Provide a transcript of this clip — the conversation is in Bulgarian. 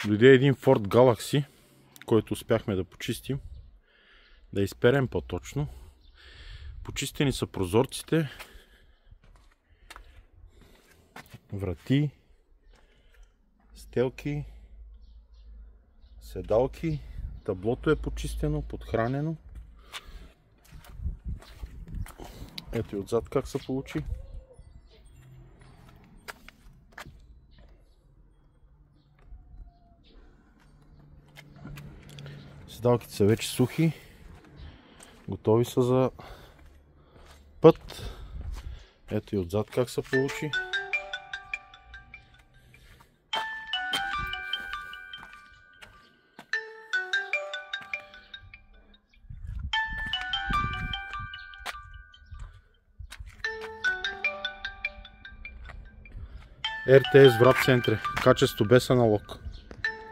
Дойде един Ford Galaxy, който успяхме да почистим, да изперем по-точно. Почистени са прозорците, врати, стелки, седалки, таблото е почистено, подхранено. Ето и отзад как се получи. Седалките са вече сухи, готови са за път. Ето и отзад как се получи. РТС Врат Центре. Качество без аналог.